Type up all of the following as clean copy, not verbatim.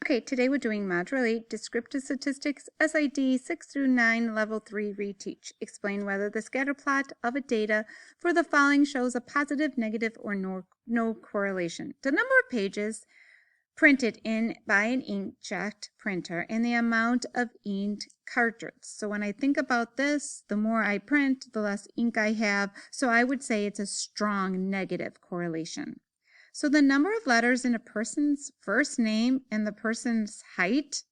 Okay, today we're doing Module 8, Descriptive Statistics, S.ID. 6-9, Level 3 Reteach. Explain whether the scatter plot of a data for the following shows a positive, negative, or no correlation. The number of pages printed in by an inkjet printer and the amount of inked cartridge. So when I think about this, the more I print, the less ink I have. So I would say it's a strong negative correlation. So the number of letters in a person's first name and the person's height,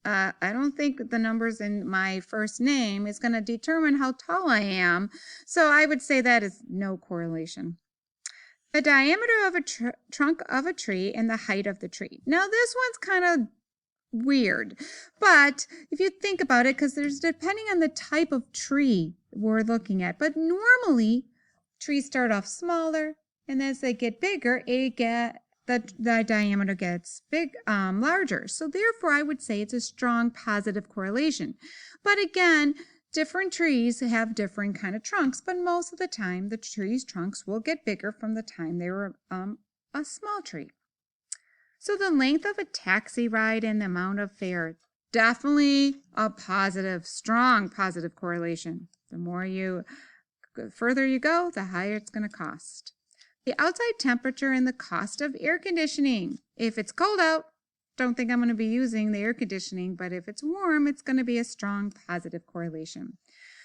I don't think the numbers in my first name is going to determine how tall I am. So I would say that is no correlation. The diameter of a trunk of a tree and the height of the tree. Now this one's kind of weird, but if you think about it, because there's depending on the type of tree we're looking at, but normally trees start off smaller, and as they get bigger, the diameter gets larger. So therefore, I would say it's a strong positive correlation. But again, different trees have different kind of trunks, but most of the time, the tree's trunks will get bigger from the time they were a small tree. So the length of a taxi ride and the amount of fare, definitely a positive, strong positive correlation. The further you go, the higher it's going to cost. The outside temperature and the cost of air conditioning. If it's cold out, don't think I'm going to be using the air conditioning, but if it's warm, it's going to be a strong positive correlation.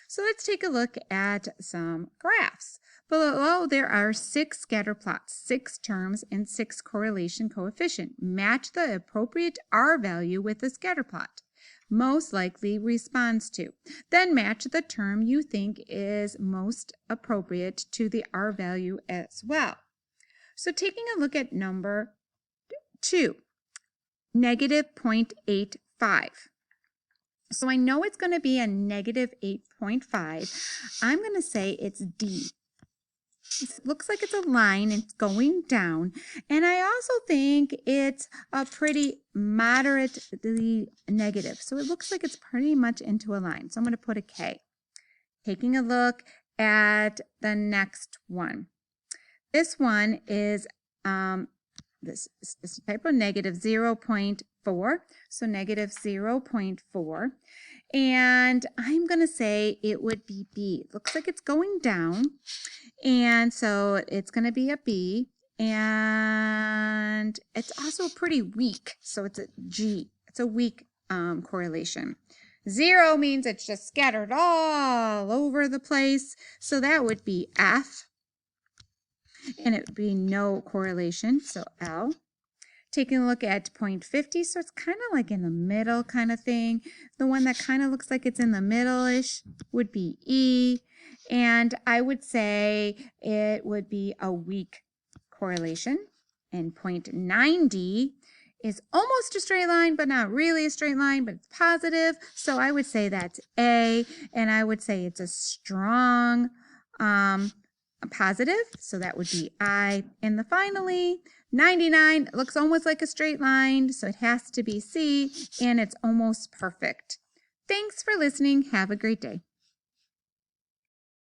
So let's take a look at some graphs. Below there are 6 scatter plots, 6 terms, and 6 correlation coefficient. Match the appropriate R value with the scatter plot most likely responds to. Then match the term you think is most appropriate to the R value as well. So taking a look at number 2, negative 0.85. So I know it's going to be a negative 8.5. I'm going to say it's D. It looks like it's a line, it's going down, and I also think it's a pretty moderately negative. So it looks like it's pretty much into a line. So I'm going to put a K. Taking a look at the next one. This one is this is type of negative 0.4. So negative 0.4. And I'm going to say it would be B. It looks like it's going down. And so it's going to be a B. And it's also pretty weak. So it's a G. It's a weak correlation. 0 means it's just scattered all over the place. So that would be F. And it would be no correlation. So L. Taking a look at 0.50, so it's kind of like in the middle kind of thing. The one that kind of looks like it's in the middle-ish would be E, and I would say it would be a weak correlation. And 0.90 is almost a straight line, but not really a straight line, but it's positive. So I would say that's A, and I would say it's a strong positive, so that would be I. And finally, 99 looks almost like a straight line, so it has to be C, and it's almost perfect. Thanks for listening. Have a great day.